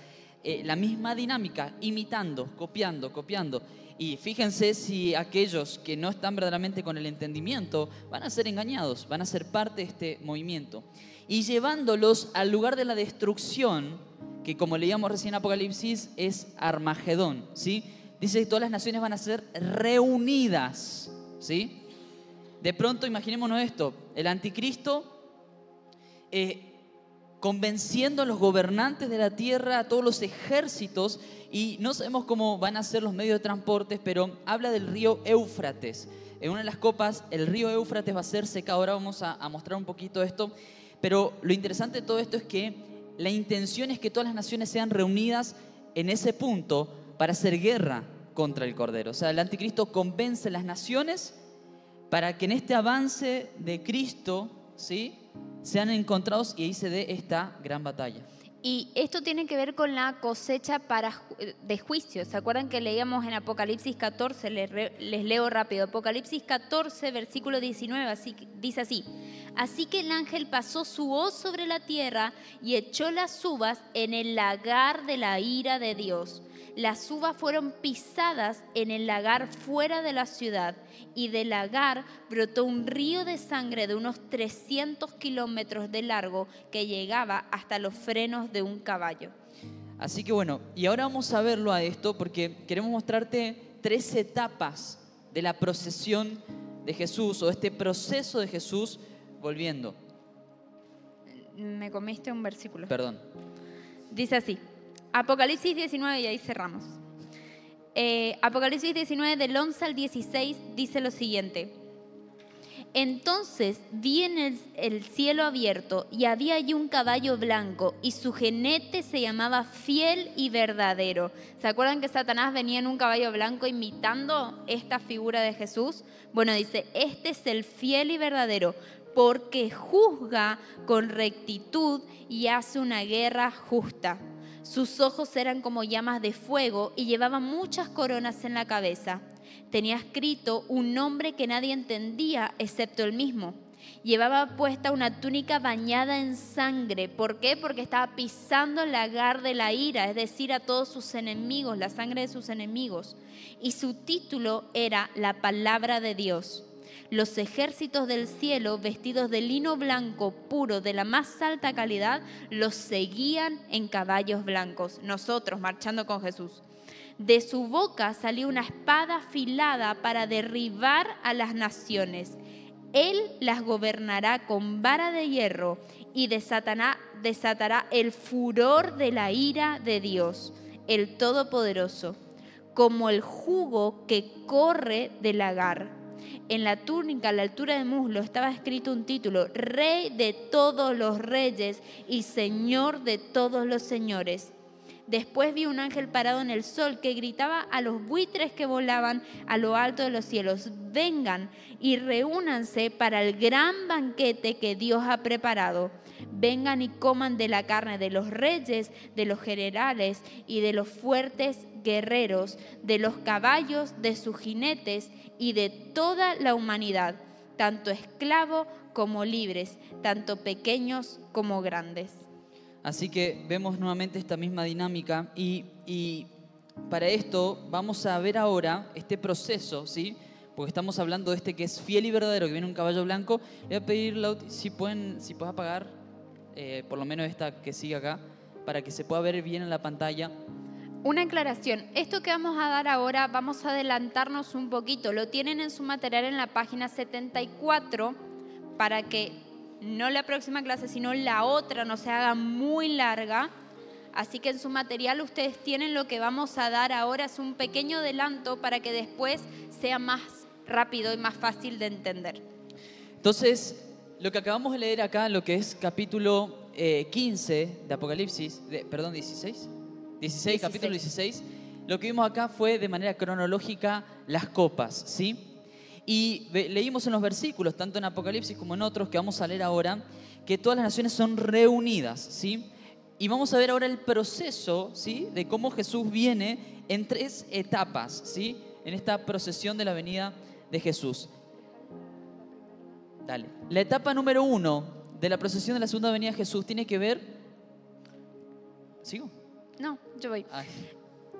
la misma dinámica, imitando, copiando. Y fíjense si aquellos que no están verdaderamente con el entendimiento van a ser engañados, van a ser parte de este movimiento. Y llevándolos al lugar de la destrucción, que como leíamos recién en Apocalipsis, es Armagedón, ¿sí? Dice que todas las naciones van a ser reunidas, ¿sí? De pronto, imaginémonos esto, el anticristo convenciendo a los gobernantes de la tierra, a todos los ejércitos, y no sabemos cómo van a ser los medios de transporte, pero habla del río Éufrates. En una de las copas, el río Éufrates va a ser secado. Ahora vamos a mostrar un poquito esto, pero lo interesante de todo esto es que la intención es que todas las naciones sean reunidas en ese punto para hacer guerra contra el Cordero. O sea, el anticristo convence a las naciones para que en este avance de Cristo, ¿sí?, sean encontrados y ahí se dé esta gran batalla. Y esto tiene que ver con la cosecha de juicio. ¿Se acuerdan que leíamos en Apocalipsis 14? Les leo rápido. Apocalipsis 14, versículo 19, dice así: así que el ángel pasó su hoz sobre la tierra y echó las uvas en el lagar de la ira de Dios. Las uvas fueron pisadas en el lagar fuera de la ciudad, y del lagar brotó un río de sangre de unos 300 kilómetros de largo que llegaba hasta los frenos de un caballo. Así que bueno, y ahora vamos a verlo a esto porque queremos mostrarte 3 etapas de la procesión de Jesús, o este proceso de Jesús volviendo. Me comiste un versículo. Perdón. Dice así, Apocalipsis 19, y ahí cerramos. Apocalipsis 19 del 11 al 16 dice lo siguiente: entonces vi en el cielo abierto y había allí un caballo blanco y su jinete se llamaba Fiel y Verdadero. ¿Se acuerdan que Satanás venía en un caballo blanco imitando esta figura de Jesús? Bueno, dice, este es el fiel y verdadero, porque juzga con rectitud y hace una guerra justa. Sus ojos eran como llamas de fuego y llevaba muchas coronas en la cabeza. Tenía escrito un nombre que nadie entendía excepto él mismo. Llevaba puesta una túnica bañada en sangre. ¿Por qué? Porque estaba pisando el lagar de la ira, es decir, a todos sus enemigos, la sangre de sus enemigos. Y su título era La Palabra de Dios. Los ejércitos del cielo, vestidos de lino blanco puro de la más alta calidad, los seguían en caballos blancos. Nosotros marchando con Jesús. De su boca salió una espada afilada para derribar a las naciones. Él las gobernará con vara de hierro y desatará el furor de la ira de Dios, el Todopoderoso, como el jugo que corre del lagar. En la túnica, a la altura del muslo, estaba escrito un título: Rey de todos los reyes y Señor de todos los señores. Después vi un ángel parado en el sol que gritaba a los buitres que volaban a lo alto de los cielos: vengan y reúnanse para el gran banquete que Dios ha preparado. Vengan y coman de la carne de los reyes, de los generales y de los fuertes guerreros, de los caballos, de sus jinetes y de toda la humanidad, tanto esclavos como libres, tanto pequeños como grandes. Así que vemos nuevamente esta misma dinámica y para esto vamos a ver ahora este proceso, ¿sí? Porque estamos hablando de este que es fiel y verdadero, que viene un caballo blanco. Le voy a pedir, Laut, si puedes apagar por lo menos esta que sigue acá, para que se pueda ver bien en la pantalla. Una aclaración, esto que vamos a dar ahora, vamos a adelantarnos un poquito. Lo tienen en su material en la página 74 para que no la próxima clase, sino la otra no se haga muy larga. Así que en su material ustedes tienen lo que vamos a dar ahora, es un pequeño adelanto para que después sea más rápido y más fácil de entender. Entonces, lo que acabamos de leer acá, lo que es capítulo 15 de Apocalipsis, 16, capítulo 16, lo que vimos acá fue de manera cronológica las copas, ¿sí? Y leímos en los versículos, tanto en Apocalipsis como en otros que vamos a leer ahora, que todas las naciones son reunidas, ¿sí? Y vamos a ver ahora el proceso, ¿sí?, de cómo Jesús viene en 3 etapas, ¿sí?, en esta procesión de la venida de Jesús. Dale. La etapa número 1 de la procesión de la segunda venida de Jesús tiene que ver... ¿Sigo? No, yo voy. Ay.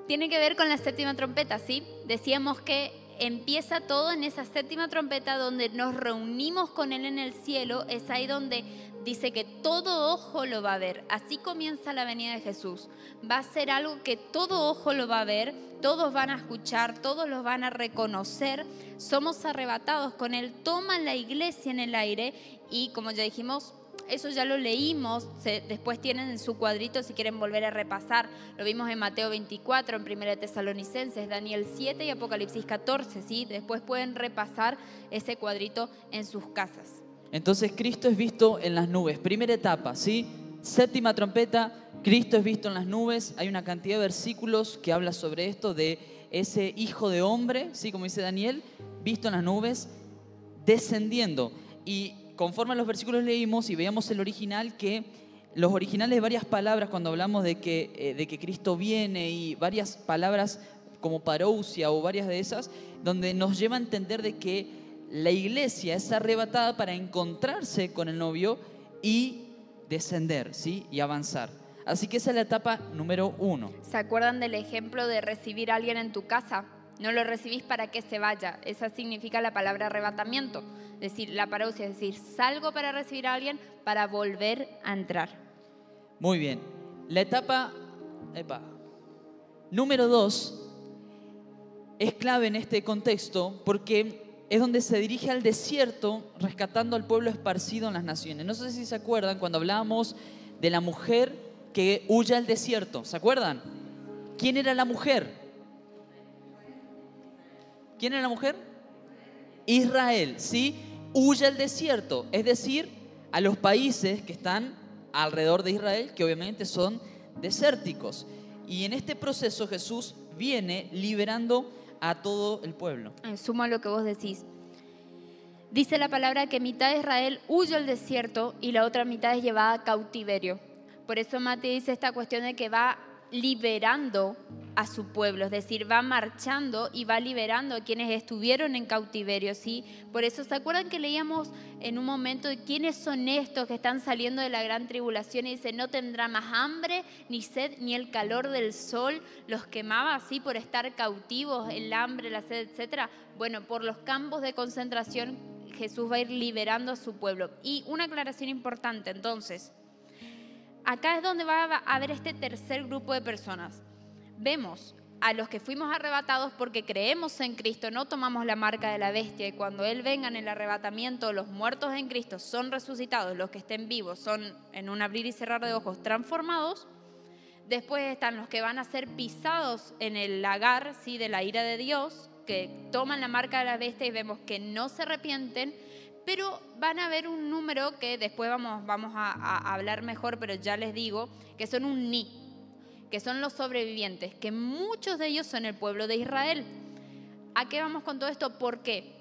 Tiene que ver con la séptima trompeta, ¿sí? Decíamos que empieza todo en esa séptima trompeta donde nos reunimos con Él en el cielo. Es ahí donde dice que todo ojo lo va a ver. Así comienza la venida de Jesús. Va a ser algo que todo ojo lo va a ver, todos van a escuchar, todos los van a reconocer. Somos arrebatados con Él, toman la iglesia en el aire y, como ya dijimos, eso ya lo leímos, después tienen en su cuadrito si quieren volver a repasar. Lo vimos en Mateo 24, en 1 Tesalonicenses, Daniel 7 y Apocalipsis 14, ¿sí? Después pueden repasar ese cuadrito en sus casas. Entonces Cristo es visto en las nubes, primera etapa, ¿sí? Séptima trompeta, Cristo es visto en las nubes. Hay una cantidad de versículos que habla sobre esto, de ese hijo de hombre, ¿sí? Como dice Daniel, visto en las nubes, descendiendo. Y conforme a los versículos leímos y veíamos el original, que los originales de varias palabras cuando hablamos de que Cristo viene y varias palabras como parousia o varias de esas, donde nos lleva a entender de que la iglesia es arrebatada para encontrarse con el novio y descender, ¿sí? Y avanzar. Así que esa es la etapa número 1. ¿Se acuerdan del ejemplo de recibir a alguien en tu casa? No lo recibís para que se vaya. Esa significa la palabra arrebatamiento. Es decir, la parousia, es decir, salgo para recibir a alguien para volver a entrar. Muy bien. La etapa número 2 es clave en este contexto porque es donde se dirige al desierto rescatando al pueblo esparcido en las naciones. No sé si se acuerdan cuando hablábamos de la mujer que huye al desierto. ¿Se acuerdan? ¿Quién era la mujer? ¿Quién era la mujer? Israel, ¿sí? Huye al desierto, es decir, a los países que están alrededor de Israel, que obviamente son desérticos. Y en este proceso Jesús viene liberando a todo el pueblo. Sumo a lo que vos decís. Dice la palabra que mitad de Israel huye al desierto y la otra mitad es llevada a cautiverio. Por eso Mati dice esta cuestión de que va liberando a su pueblo, es decir, va marchando y va liberando a quienes estuvieron en cautiverio, ¿sí? Por eso, ¿se acuerdan que leíamos en un momento de quiénes son estos que están saliendo de la gran tribulación? Y dice, no tendrá más hambre, ni sed, ni el calor del sol los quemaba así por estar cautivos, el hambre, la sed, etcétera. Bueno, por los campos de concentración Jesús va a ir liberando a su pueblo. Y una aclaración importante, entonces, acá es donde va a haber este tercer grupo de personas. Vemos a los que fuimos arrebatados porque creemos en Cristo, no tomamos la marca de la bestia, y cuando Él venga en el arrebatamiento, los muertos en Cristo son resucitados, los que estén vivos son en un abrir y cerrar de ojos transformados. Después están los que van a ser pisados en el lagar, ¿sí?, de la ira de Dios, que toman la marca de la bestia y vemos que no se arrepienten. Pero van a haber un número que después vamos a hablar mejor, pero ya les digo que son un ni, que son los sobrevivientes, que muchos de ellos son el pueblo de Israel. ¿A qué vamos con todo esto? Porque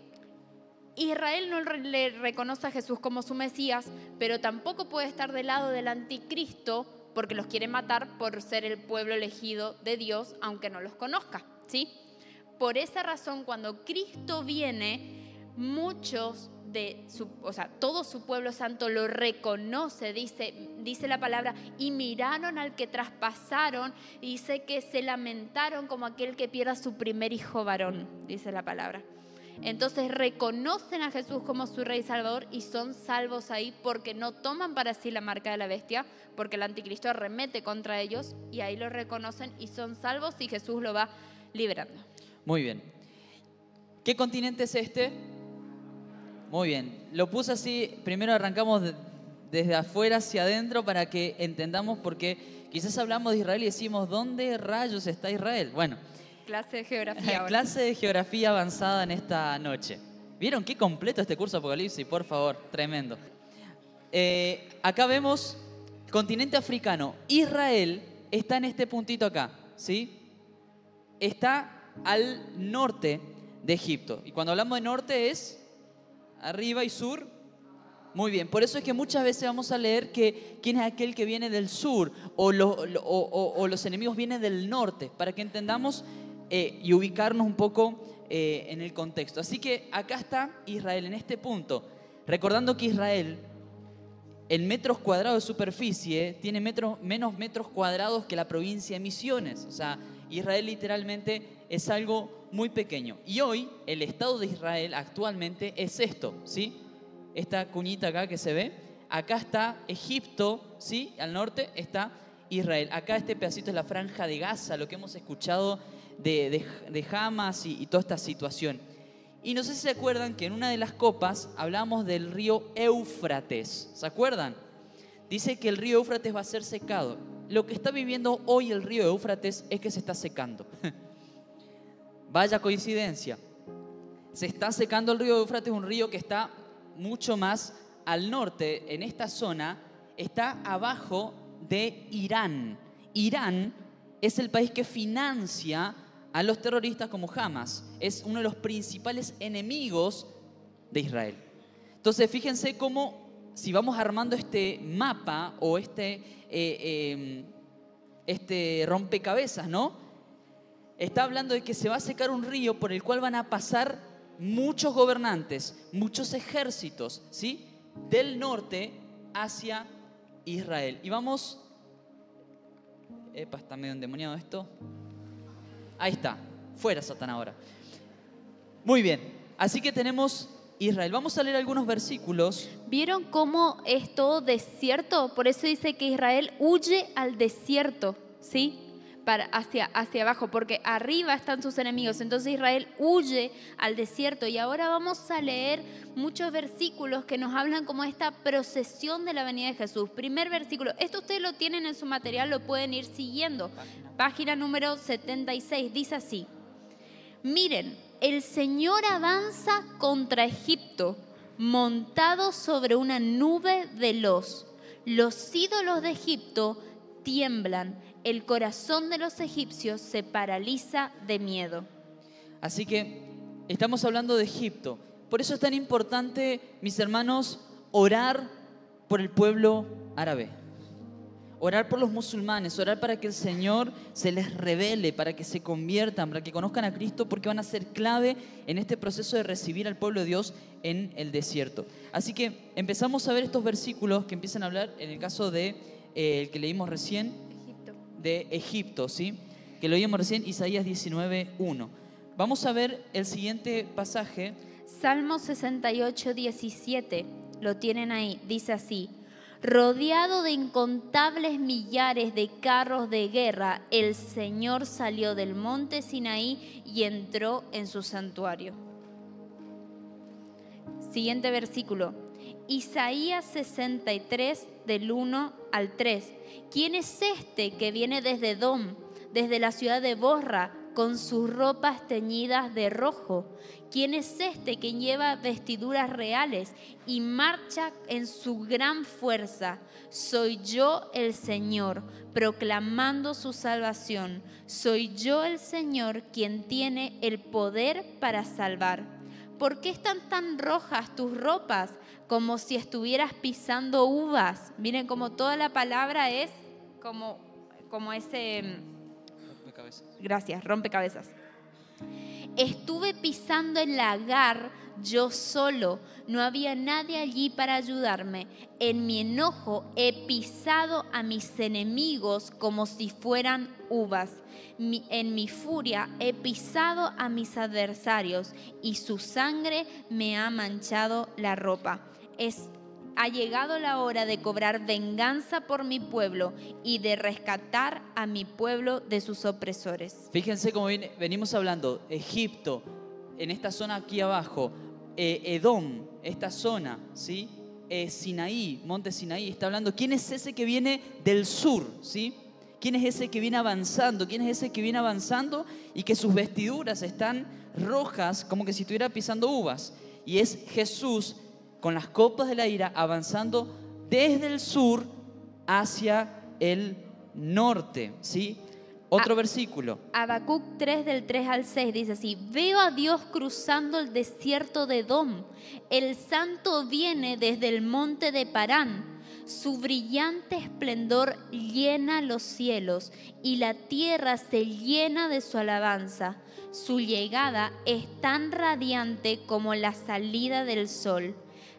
Israel no le reconoce a Jesús como su Mesías, pero tampoco puede estar del lado del anticristo porque los quiere matar por ser el pueblo elegido de Dios, aunque no los conozca, ¿sí? Por esa razón, cuando Cristo viene, muchos todo su pueblo santo lo reconoce, dice la palabra, y miraron al que traspasaron, y dice que se lamentaron como aquel que pierda su primer hijo varón, dice la palabra. Entonces reconocen a Jesús como su Rey y Salvador y son salvos ahí porque no toman para sí la marca de la bestia, porque el anticristo arremete contra ellos y ahí lo reconocen y son salvos y Jesús lo va liberando. Muy bien. ¿Qué continente es este? Muy bien, lo puse así, primero arrancamos desde afuera hacia adentro para que entendamos, porque quizás hablamos de Israel y decimos, ¿dónde rayos está Israel? Bueno, clase de geografía ahora. Clase de geografía avanzada en esta noche. ¿Vieron qué completo este curso de Apocalipsis? Por favor, tremendo. Acá vemos continente africano. Israel está en este puntito acá, ¿sí? Está al norte de Egipto. Y cuando hablamos de norte es arriba y sur. Muy bien, por eso es que muchas veces vamos a leer que quién es aquel que viene del sur o los enemigos vienen del norte, para que entendamos y ubicarnos un poco en el contexto. Así que acá está Israel en este punto. Recordando que Israel, en metros cuadrados de superficie, tiene menos metros cuadrados que la provincia de Misiones. O sea, Israel literalmente es algo muy pequeño. Y hoy, el Estado de Israel actualmente es esto, ¿sí? Esta cuñita acá que se ve. Acá está Egipto, ¿sí? Al norte está Israel. Acá este pedacito es la franja de Gaza, lo que hemos escuchado de Hamas y toda esta situación. Y no sé si se acuerdan que en una de las copas hablamos del río Éufrates. ¿Se acuerdan? Dice que el río Éufrates va a ser secado. Lo que está viviendo hoy el río Éufrates es que se está secando. Vaya coincidencia. Se está secando el río Éufrates, un río que está mucho más al norte. En esta zona está abajo de Irán. Irán es el país que financia a los terroristas como Hamas. Es uno de los principales enemigos de Israel. Entonces, fíjense cómo, si vamos armando este mapa o este rompecabezas, ¿no? Está hablando de que se va a secar un río por el cual van a pasar muchos gobernantes, muchos ejércitos, ¿sí? Del norte hacia Israel. Y vamos... está medio endemoniado esto. Ahí está, fuera Satanás ahora. Muy bien, así que tenemos Israel. Vamos a leer algunos versículos. ¿Vieron cómo es todo desierto? Por eso dice que Israel huye al desierto, ¿sí? Hacia abajo, porque arriba están sus enemigos. Entonces Israel huye al desierto. Y ahora vamos a leer muchos versículos que nos hablan como esta procesión de la venida de Jesús. Primer versículo, esto ustedes lo tienen en su material, lo pueden ir siguiendo. Página número 76, dice así: miren, el Señor avanza contra Egipto, montado sobre una nube veloz. Los ídolos de Egipto tiemblan, el corazón de los egipcios se paraliza de miedo. Así que estamos hablando de Egipto. Por eso es tan importante, mis hermanos, orar por el pueblo árabe. Orar por los musulmanes, orar para que el Señor se les revele, para que se conviertan, para que conozcan a Cristo, porque van a ser clave en este proceso de recibir al pueblo de Dios en el desierto. Así que empezamos a ver estos versículos que empiezan a hablar, en el caso de el que leímos recién, de Egipto, ¿sí? Que lo leímos recién, Isaías 19:1. Vamos a ver el siguiente pasaje. Salmo 68, 17, lo tienen ahí, dice así: rodeado de incontables millares de carros de guerra, el Señor salió del monte Sinaí y entró en su santuario. Siguiente versículo, Isaías 63, del 1 al 3. ¿Quién es este que viene desde Edom, desde la ciudad de Bosra, con sus ropas teñidas de rojo? ¿Quién es este que lleva vestiduras reales y marcha en su gran fuerza? Soy yo el Señor, proclamando su salvación. Soy yo el Señor quien tiene el poder para salvar. ¿Por qué están tan rojas tus ropas, como si estuvieras pisando uvas? Miren como toda la palabra es como ese... Rompecabezas. Gracias, rompecabezas. Estuve pisando el lagar yo solo, no había nadie allí para ayudarme. En mi enojo he pisado a mis enemigos como si fueran uvas. En mi furia he pisado a mis adversarios y su sangre me ha manchado la ropa. Ha llegado la hora de cobrar venganza por mi pueblo y de rescatar a mi pueblo de sus opresores. Fíjense cómo venimos hablando, Egipto, en esta zona aquí abajo, Edom, esta zona, ¿sí? Sinaí, monte Sinaí, está hablando, ¿quién es ese que viene del sur? ¿Sí? ¿Quién es ese que viene avanzando? ¿Quién es ese que viene avanzando y que sus vestiduras están rojas como que si estuviera pisando uvas? Y es Jesús con las copas de la ira avanzando desde el sur hacia el norte, ¿sí? Otro versículo. Habacuc 3, del 3 al 6 dice así: veo a Dios cruzando el desierto de Edom. El santo viene desde el monte de Parán. Su brillante esplendor llena los cielos y la tierra se llena de su alabanza. Su llegada es tan radiante como la salida del sol.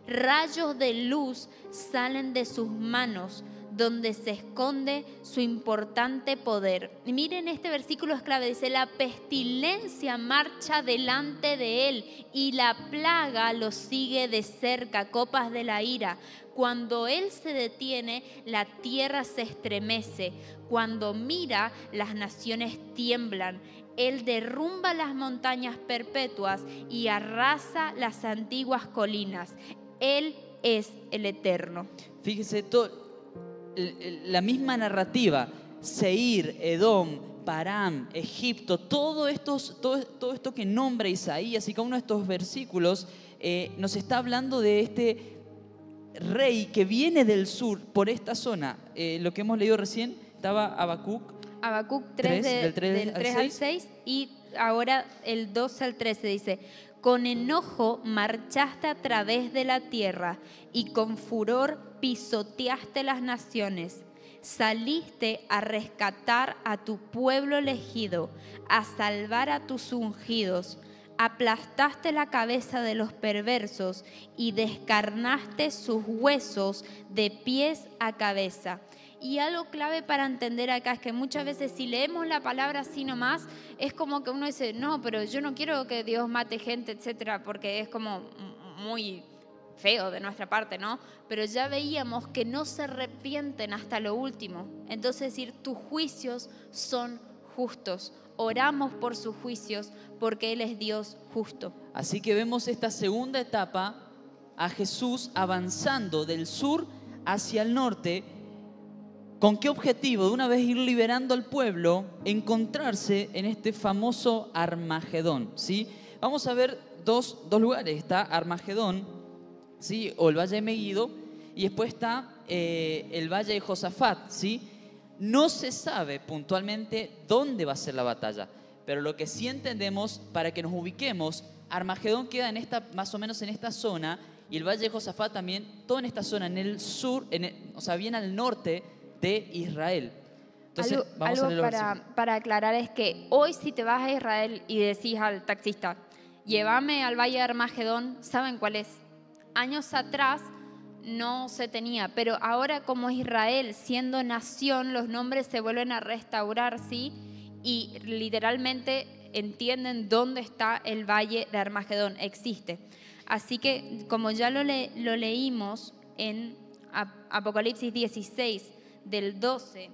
Rayos de luz salen de sus manos, donde se esconde su importante poder. Y miren, este versículo es clave, dice: la pestilencia marcha delante de él y la plaga lo sigue de cerca, copas de la ira. Cuando él se detiene, la tierra se estremece. Cuando mira, las naciones tiemblan. Él derrumba las montañas perpetuas y arrasa las antiguas colinas. Él es el Eterno. Fíjese, la misma narrativa, Seir, Edom, Parán, Egipto, todo esto que nombra Isaías y cada uno de estos versículos nos está hablando de este rey que viene del sur por esta zona. Lo que hemos leído recién estaba Habacuc 3, del 3 al 6 y ahora el 12 al 13 dice: con enojo marchaste a través de la tierra y con furor pisoteaste las naciones. Saliste a rescatar a tu pueblo elegido, a salvar a tus ungidos. Aplastaste la cabeza de los perversos y descarnaste sus huesos de pies a cabeza. Y algo clave para entender acá es que muchas veces si leemos la palabra así nomás, es como que uno dice: no, pero yo no quiero que Dios mate gente, etcétera, porque es como muy feo de nuestra parte, ¿no? Pero ya veíamos que no se arrepienten hasta lo último. Entonces, decir, tus juicios son justos. Oramos por sus juicios porque Él es Dios justo. Así que vemos esta segunda etapa a Jesús avanzando del sur hacia el norte. ¿Con qué objetivo? De una vez ir liberando al pueblo, encontrarse en este famoso Armagedón, ¿sí? Vamos a ver dos lugares. Está Armagedón, ¿sí? O el Valle de Megiddo, y después está el Valle de Josafat, ¿sí? No se sabe puntualmente dónde va a ser la batalla, pero lo que sí entendemos, para que nos ubiquemos, Armagedón queda más o menos en esta zona, y el Valle de Josafat también, todo en esta zona, en el sur, o sea, bien al norte de Israel. Entonces, vamos a leerlo para aclarar es que hoy si te vas a Israel y decís al taxista: llévame al Valle de Armagedón, ¿saben cuál es? Años atrás no se tenía, pero ahora como Israel siendo nación, los nombres se vuelven a restaurar, ¿sí? Y literalmente entienden dónde está el Valle de Armagedón, existe. Así que como ya lo leímos en Apocalipsis 16, del 12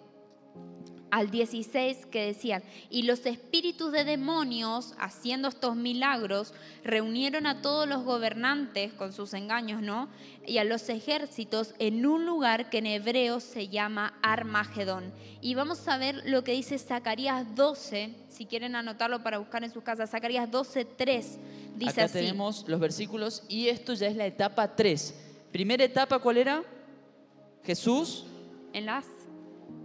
al 16, que decían: y los espíritus de demonios, haciendo estos milagros, reunieron a todos los gobernantes con sus engaños, ¿no? Y a los ejércitos en un lugar que en hebreo se llama Armagedón. Y vamos a ver lo que dice Zacarías 12, si quieren anotarlo para buscar en sus casas. Zacarías 12:3 dice acá así. Tenemos los versículos y esto ya es la etapa 3. Primera etapa, ¿cuál era? Jesús en las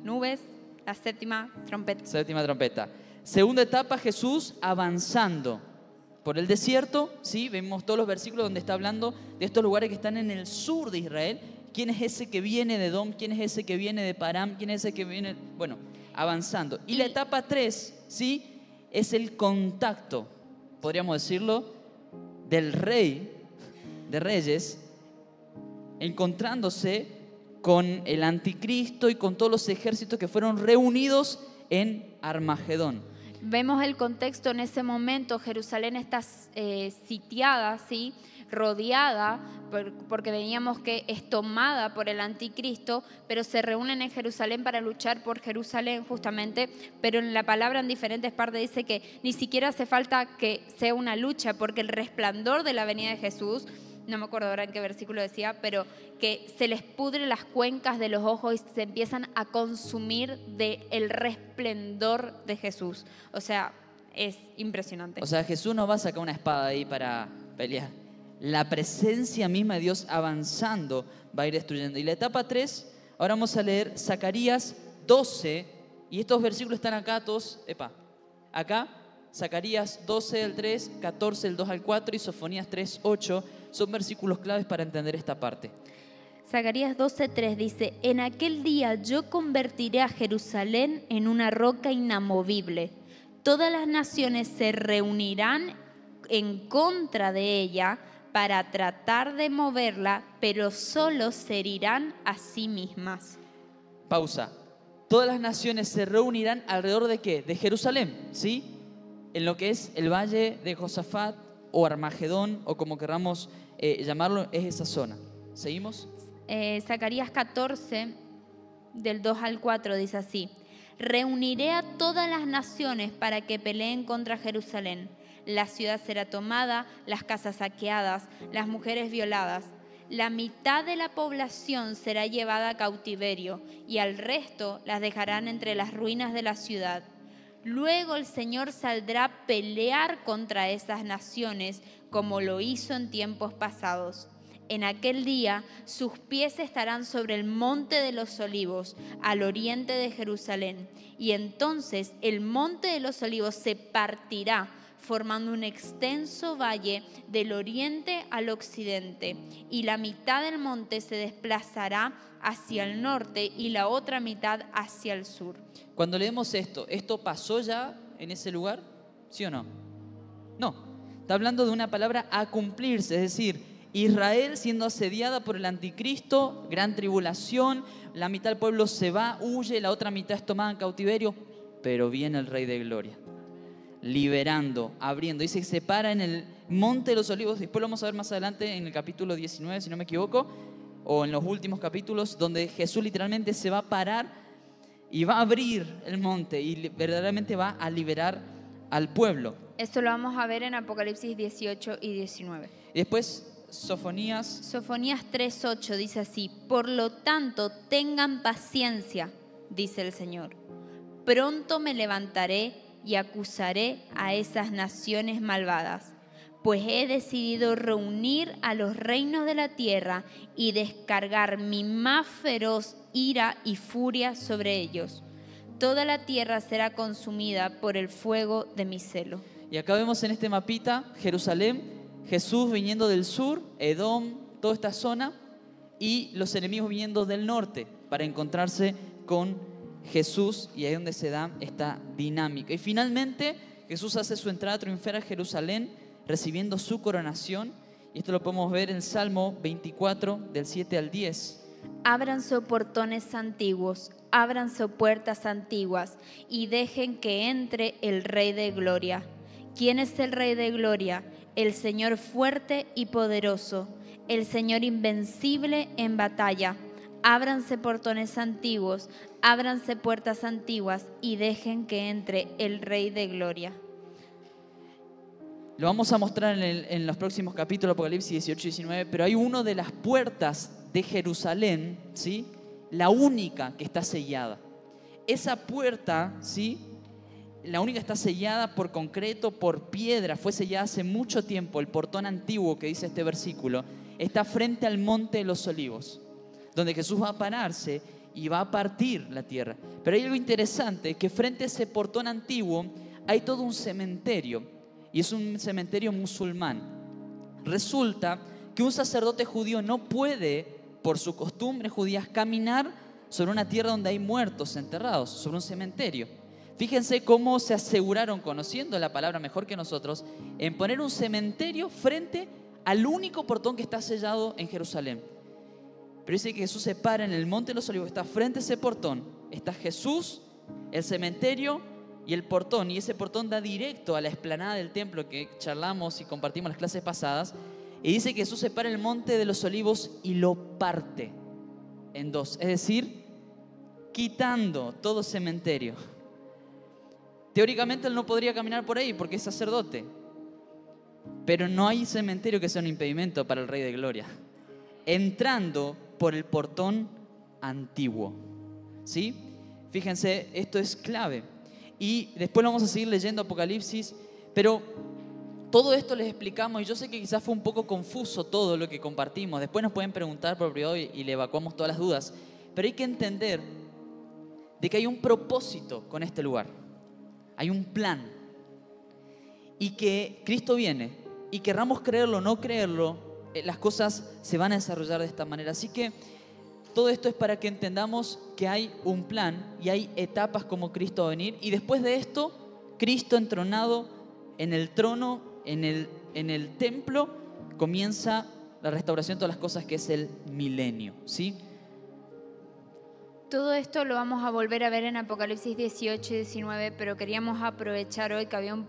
nubes, la séptima trompeta. Séptima trompeta. Segunda etapa, Jesús avanzando por el desierto, ¿sí? Vemos todos los versículos donde está hablando de estos lugares que están en el sur de Israel. ¿Quién es ese que viene de Edom? ¿Quién es ese que viene de Parán? ¿Quién es ese que viene? Bueno, avanzando. Y la etapa 3, ¿sí? Es el contacto, podríamos decirlo, del rey de reyes encontrándose con el anticristo y con todos los ejércitos que fueron reunidos en Armagedón. Vemos el contexto en ese momento. Jerusalén está sitiada, ¿sí? Rodeada, porque veíamos que es tomada por el anticristo, pero se reúnen en Jerusalén para luchar por Jerusalén justamente, pero en la palabra en diferentes partes dice que ni siquiera hace falta que sea una lucha, porque el resplandor de la venida de Jesús, no me acuerdo ahora en qué versículo decía, pero que se les pudre las cuencas de los ojos y se empiezan a consumir del resplendor de Jesús. O sea, es impresionante. O sea, Jesús no va a sacar una espada ahí para pelear. La presencia misma de Dios avanzando va a ir destruyendo. Y la etapa 3, ahora vamos a leer Zacarías 12, y estos versículos están acá todos, acá, Zacarías 12 del 3, 14 del 2 al 4 y Sofonías 3, 8, son versículos claves para entender esta parte. Zacarías 12:3 dice: en aquel día yo convertiré a Jerusalén en una roca inamovible. Todas las naciones se reunirán en contra de ella para tratar de moverla, pero solo se herirán a sí mismas. Pausa. Todas las naciones se reunirán alrededor de ¿qué? De Jerusalén, ¿sí? En lo que es el valle de Josafat o Armagedón o como queramos llamarlo, es esa zona. ¿Seguimos? Zacarías 14, del 2 al 4, dice así: reuniré a todas las naciones para que peleen contra Jerusalén. La ciudad será tomada, las casas saqueadas, las mujeres violadas. La mitad de la población será llevada a cautiverio y al resto las dejarán entre las ruinas de la ciudad. Luego el Señor saldrá a pelear contra esas naciones como lo hizo en tiempos pasados. En aquel día sus pies estarán sobre el monte de los olivos, al oriente de Jerusalén. Y entonces el monte de los olivos se partirá, formando un extenso valle del oriente al occidente. Y la mitad del monte se desplazará hacia el norte y la otra mitad hacia el sur. Cuando leemos ¿esto pasó ya en ese lugar? ¿Sí o no? No. Está hablando de una palabra a cumplirse, es decir, Israel siendo asediada por el anticristo, gran tribulación, la mitad del pueblo se va, huye, la otra mitad es tomada en cautiverio, pero viene el Rey de Gloria, liberando, abriendo. Dice que se para en el Monte de los Olivos, después lo vamos a ver más adelante en el capítulo 19, si no me equivoco, o en los últimos capítulos, donde Jesús literalmente se va a parar y va a abrir el monte y verdaderamente va a liberar al pueblo. Esto lo vamos a ver en Apocalipsis 18 y 19. Y después Sofonías 3:8 dice así: por lo tanto, tengan paciencia, dice el Señor. Pronto me levantaré y acusaré a esas naciones malvadas, pues he decidido reunir a los reinos de la tierra y descargar mi más feroz ira y furia sobre ellos. Toda la tierra será consumida por el fuego de mi celo. Y acá vemos en este mapita Jerusalén, Jesús viniendo del sur, Edom, toda esta zona, y los enemigos viniendo del norte para encontrarse con Jesús, y ahí es donde se da esta dinámica. Y finalmente Jesús hace su entrada triunfal a Jerusalén, recibiendo su coronación, y esto lo podemos ver en Salmo 24, del 7 al 10. Ábranse portones antiguos, ábranse puertas antiguas, y dejen que entre el Rey de Gloria. ¿Quién es el Rey de Gloria? El Señor fuerte y poderoso, el Señor invencible en batalla. Ábranse portones antiguos, ábranse puertas antiguas, y dejen que entre el Rey de Gloria. Lo vamos a mostrar en los próximos capítulos, Apocalipsis 18 y 19, pero hay una de las puertas de Jerusalén, ¿sí? La única que está sellada. Esa puerta, ¿sí? La única que está sellada por concreto, por piedra, fue sellada hace mucho tiempo. El portón antiguo que dice este versículo está frente al Monte de los Olivos, donde Jesús va a pararse y va a partir la tierra. Pero hay algo interesante, que frente a ese portón antiguo hay todo un cementerio, y es un cementerio musulmán. Resulta que un sacerdote judío no puede, por sus costumbres judías, caminar sobre una tierra donde hay muertos enterrados, sobre un cementerio. Fíjense cómo se aseguraron, conociendo la palabra mejor que nosotros, en poner un cementerio frente al único portón que está sellado en Jerusalén. Pero dice que Jesús se para en el Monte de los Olivos, está frente a ese portón, está Jesús, el cementerio y el portón, y ese portón da directo a la explanada del templo que charlamos y compartimos las clases pasadas. Y dice que Jesús se para en el Monte de los Olivos y lo parte en dos, es decir, quitando todo cementerio. Teóricamente él no podría caminar por ahí porque es sacerdote, pero no hay cementerio que sea un impedimento para el Rey de Gloria, entrando por el portón antiguo, ¿sí? Fíjense, esto es clave. Y después lo vamos a seguir leyendo Apocalipsis, pero todo esto les explicamos, y yo sé que quizás fue un poco confuso todo lo que compartimos. Después nos pueden preguntar por privado y le evacuamos todas las dudas, pero hay que entender de que hay un propósito con este lugar, hay un plan, y que Cristo viene, y querramos creerlo o no creerlo, las cosas se van a desarrollar de esta manera. Así que todo esto es para que entendamos que hay un plan y hay etapas como Cristo va a venir, y después de esto, Cristo entronado en el trono, en el templo, comienza la restauración de todas las cosas, que es el milenio, ¿sí? Todo esto lo vamos a volver a ver en Apocalipsis 18 y 19, pero queríamos aprovechar hoy que había un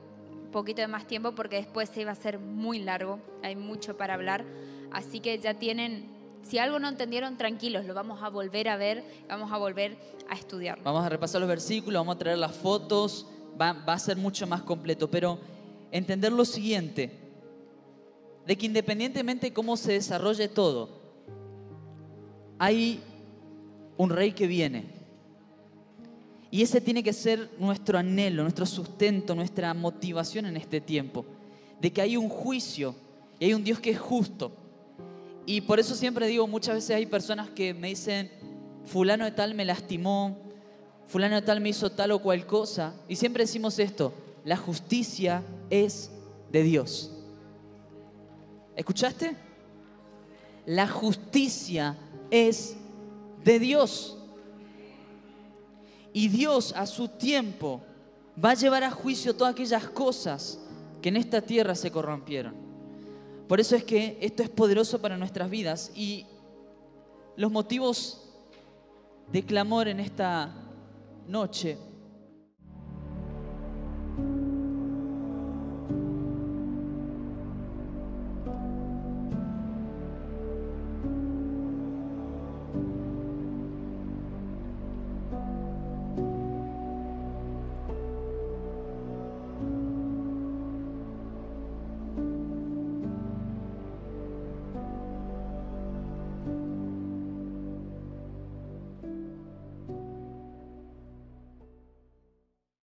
poquito de más tiempo porque después se iba a hacer muy largo, hay mucho para hablar, así que ya tienen, si algo no entendieron, tranquilos, lo vamos a volver a ver, vamos a volver a estudiar. Vamos a repasar los versículos, vamos a traer las fotos, va a ser mucho más completo, pero entender lo siguiente, de que independientemente de cómo se desarrolle todo, hay un rey que viene. Y ese tiene que ser nuestro anhelo, nuestro sustento, nuestra motivación en este tiempo. De que hay un juicio y hay un Dios que es justo. Y por eso siempre digo, muchas veces hay personas que me dicen, fulano de tal me lastimó, fulano de tal me hizo tal o cual cosa. Y siempre decimos esto, la justicia es de Dios. ¿Escuchaste? La justicia es de Dios. Y Dios a su tiempo va a llevar a juicio todas aquellas cosas que en esta tierra se corrompieron. Por eso es que esto es poderoso para nuestras vidas. Y los motivos de clamor en esta noche